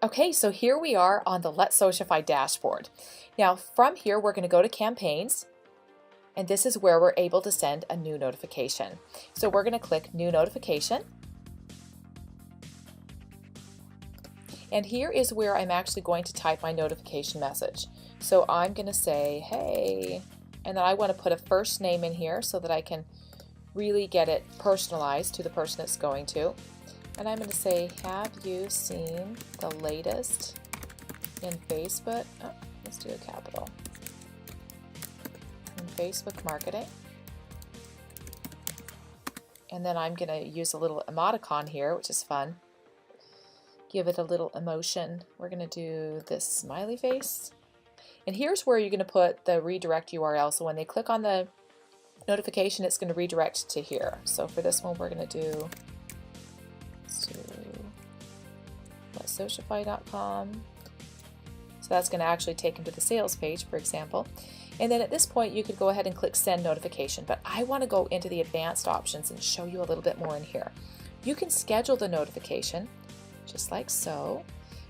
Okay, so here we are on the LetSocify dashboard. Now from here we're going to go to campaigns, and this is where we're able to send a new notification. So we're going to click new notification, and here is where I'm actually going to type my notification message. So I'm going to say hey, and then I want to put a first name in here so that I can really get it personalized to the person it's going to. And I'm going to say, have you seen the latest in Facebook? Oh, let's do a capital. In Facebook marketing. And then I'm going to use a little emoticon here, which is fun. Give it a little emotion. We're going to do this smiley face. And here's where you're going to put the redirect URL. So when they click on the notification, it's going to redirect to here. So for this one, we're going to do LetSocify.com. So that's going to actually take them to the sales page, for example. And then at this point, you could go ahead and click send notification, but I want to go into the advanced options and show you a little bit more in here. You can schedule the notification just like so.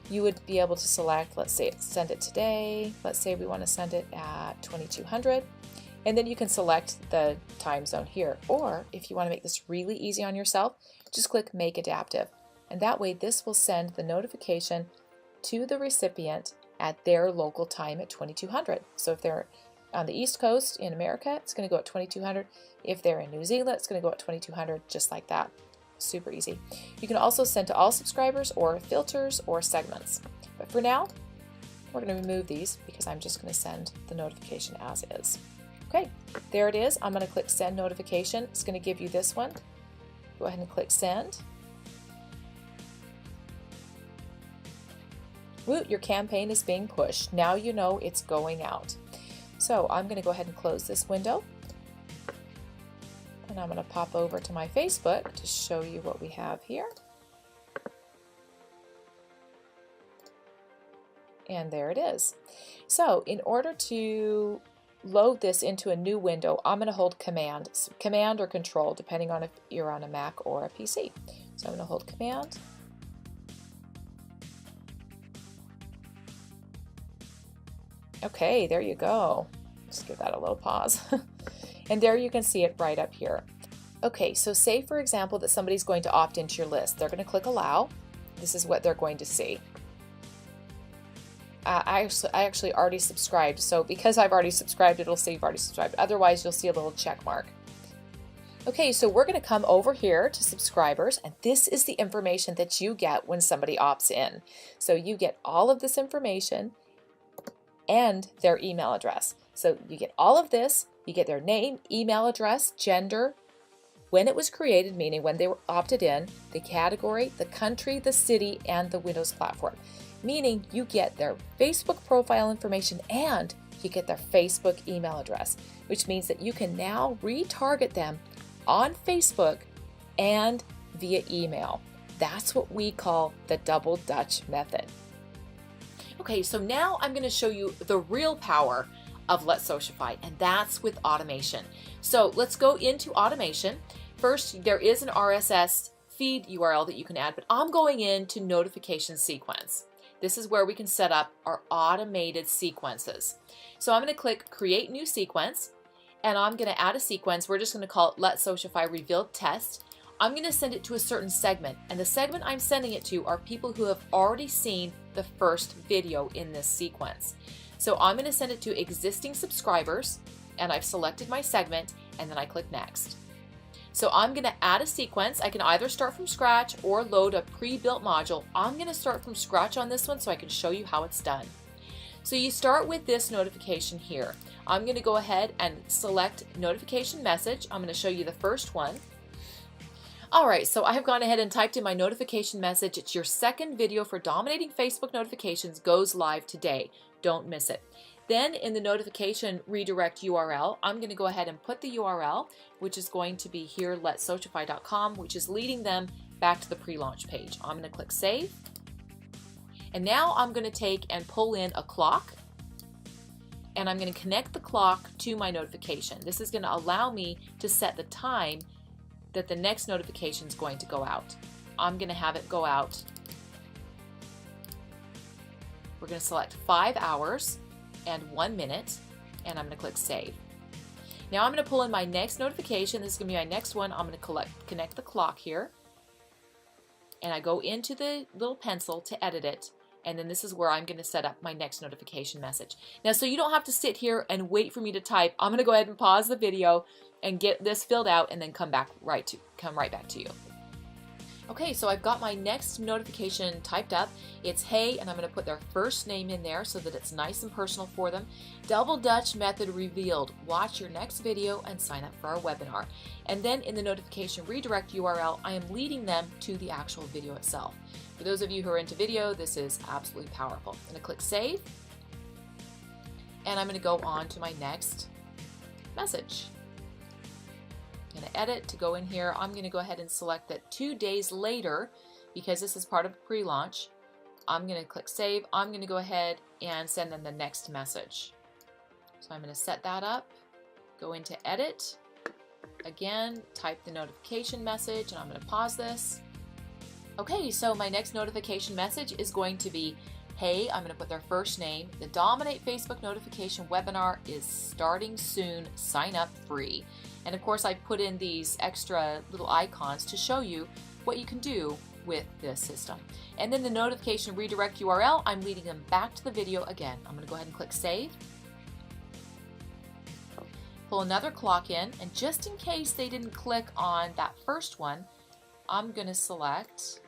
You would be able to select, let's say, send it today. Let's say we want to send it at 2200. And then you can select the time zone here. Or if you want to make this really easy on yourself, just click Make Adaptive. And that way this will send the notification to the recipient at their local time at 2200. So if they're on the East Coast in America, it's going to go at 2200. If they're in New Zealand, it's going to go at 2200, just like that. Super easy. You can also send to all subscribers or filters or segments. But for now, we're going to remove these because I'm just going to send the notification as is. Okay, there it is. I'm going to click send notification. It's going to give you this one. Go ahead and click send. Woo, your campaign is being pushed. Now you know it's going out. So I'm going to go ahead and close this window. And I'm going to pop over to my Facebook to show you what we have here. And there it is. So in order to load this into a new window, I'm going to hold Command or Control, depending on if you're on a Mac or a PC. So I'm going to hold Command. Okay, there you go. Just give that a little pause. And there you can see it right up here. Okay, so say for example that somebody's going to opt into your list. They're going to click Allow. This is what they're going to see. I actually already subscribed, so because I've already subscribed, it'll say you've already subscribed. Otherwise, you'll see a little check mark. Okay, so we're going to come over here to subscribers, and this is the information that you get when somebody opts in. So you get all of this information and their email address. So you get all of this, you get their name, email address, gender, when it was created, meaning when they were opted in, the category, the country, the city, and the Windows platform. Meaning you get their Facebook profile information and you get their Facebook email address, which means that you can now retarget them on Facebook and via email. That's what we call the double Dutch method. Okay, so now I'm going to show you the real power of LetSocify, and that's with automation. So let's go into automation. First, there is an RSS feed URL that you can add, but I'm going into notification sequence. This is where we can set up our automated sequences. So I'm going to click Create New Sequence, and I'm going to add a sequence. We're just going to call it LetSocify Revealed Test. I'm going to send it to a certain segment, and the segment I'm sending it to are people who have already seen the first video in this sequence. So I'm going to send it to existing subscribers, and I've selected my segment, and then I click Next. So I'm going to add a sequence. I can either start from scratch or load a pre-built module. I'm going to start from scratch on this one so I can show you how it's done. So you start with this notification here. I'm going to go ahead and select notification message. I'm going to show you the first one. All right, so I have gone ahead and typed in my notification message. It's your second video for dominating Facebook notifications goes live today. Don't miss it. Then in the notification redirect URL, I'm going to go ahead and put the URL, which is going to be here, LetSocify.com, which is leading them back to the pre-launch page. I'm going to click Save. And now I'm going to take and pull in a clock, and I'm going to connect the clock to my notification. This is going to allow me to set the time that the next notification is going to go out. I'm going to have it go out We're going to select 5 hours and 1 minute, and I'm going to click Save. Now I'm going to pull in my next notification. This is going to be my next one. I'm going to connect the clock here, and I go into the little pencil to edit it, and then this is where I'm going to set up my next notification message. Now, so you don't have to sit here and wait for me to type, I'm going to go ahead and pause the video and get this filled out and then come right back to you. Okay, so I've got my next notification typed up. It's hey, and I'm going to put their first name in there so that it's nice and personal for them. Double Dutch method revealed. Watch your next video and sign up for our webinar. And then in the notification redirect URL, I am leading them to the actual video itself. For those of you who are into video, this is absolutely powerful. I'm going to click Save, and I'm going to go on to my next message. I'm going to edit to go in here. I'm going to go ahead and select that 2 days later, because this is part of pre-launch. I'm going to click Save. I'm going to go ahead and send them the next message. So I'm going to set that up, go into Edit, again, type the notification message, and I'm going to pause this. Okay, so my next notification message is going to be, hey, I'm going to put their first name. The Dominate Facebook Notification Webinar is starting soon. Sign up free. And of course, I put in these extra little icons to show you what you can do with this system. And then the notification redirect URL, I'm leading them back to the video again. I'm going to go ahead and click Save. Pull another clock in, and just in case they didn't click on that first one, I'm going to select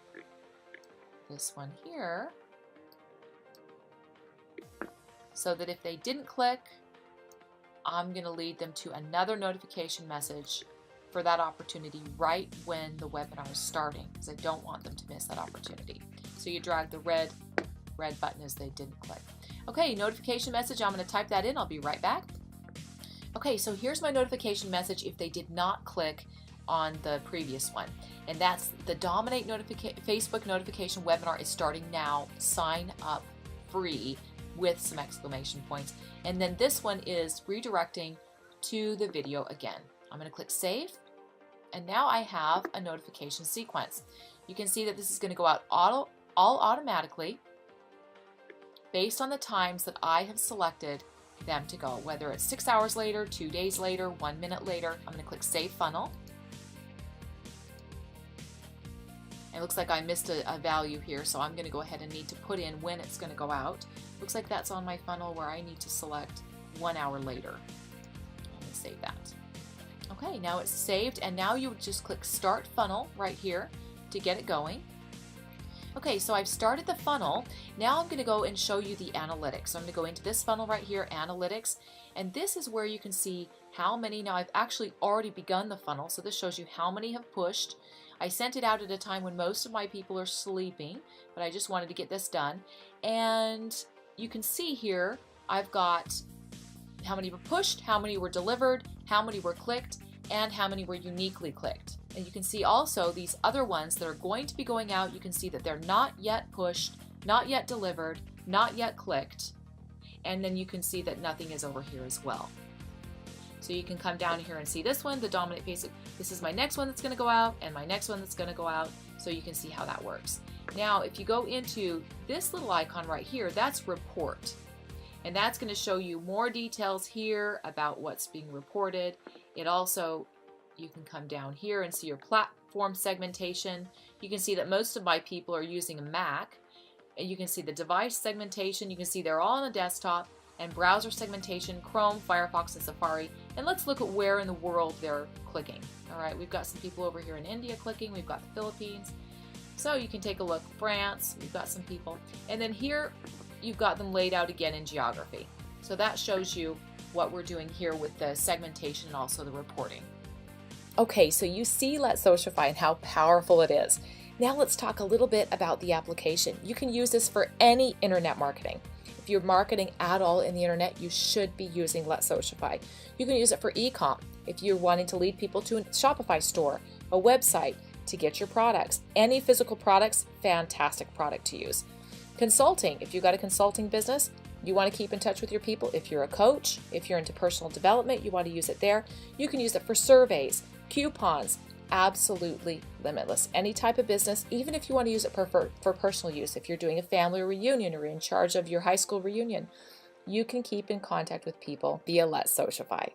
this one here, so that if they didn't click, I'm going to lead them to another notification message for that opportunity right when the webinar is starting, because I don't want them to miss that opportunity. So you drag the red button as they didn't click. Okay, notification message, I'm going to type that in. I'll be right back. Okay, so here's my notification message if they did not click on the previous one, and that's the Dominate Facebook Notification Webinar is starting now. Sign up free with some exclamation points. And then this one is redirecting to the video again. I'm going to click Save, and now I have a notification sequence. You can see that this is going to go out all automatically based on the times that I have selected them to go, whether it's 6 hours later, 2 days later, 1 minute later. I'm going to click Save Funnel. It looks like I missed a value here, so I'm going to go ahead and need to put in when it's going to go out. Looks like that's on my funnel where I need to select 1 hour later. I'm going to save that. Okay, now it's saved, and now you would just click Start Funnel right here to get it going. Okay, so I've started the funnel. Now I'm going to go and show you the analytics. So I'm going to go into this funnel right here, Analytics, and this is where you can see how many. Now I've actually already begun the funnel, so this shows you how many have pushed. I sent it out at a time when most of my people are sleeping, but I just wanted to get this done. And you can see here, I've got how many were pushed, how many were delivered, how many were clicked, and how many were uniquely clicked. And you can see also these other ones that are going to be going out. You can see that they're not yet pushed, not yet delivered, not yet clicked. And then you can see that nothing is over here as well. So you can come down here and see this one, the Dominate Facebook. This is my next one that's going to go out, and my next one that's going to go out, so you can see how that works. Now, if you go into this little icon right here, that's Report. And that's going to show you more details here about what's being reported. It also, you can come down here and see your platform segmentation. You can see that most of my people are using a Mac. And you can see the device segmentation. You can see they're all on a desktop. And browser segmentation, Chrome, Firefox, and Safari. And let's look at where in the world they're clicking. All right, we've got some people over here in India clicking. We've got the Philippines. So you can take a look. France, we've got some people. And then here, you've got them laid out again in geography. So that shows you what we're doing here with the segmentation and also the reporting. Okay, so you see LetSocify and how powerful it is. Now let's talk a little bit about the application. You can use this for any internet marketing. If you're marketing at all in the internet, you should be using LetSocify. You can use it for e-com. If you're wanting to lead people to a Shopify store, a website to get your products, any physical products, fantastic product to use. Consulting, if you've got a consulting business, you want to keep in touch with your people. If you're a coach, if you're into personal development, you want to use it there. You can use it for surveys, coupons, absolutely limitless. Any type of business, even if you want to use it for personal use, if you're doing a family reunion or in charge of your high school reunion, you can keep in contact with people via LetSocify.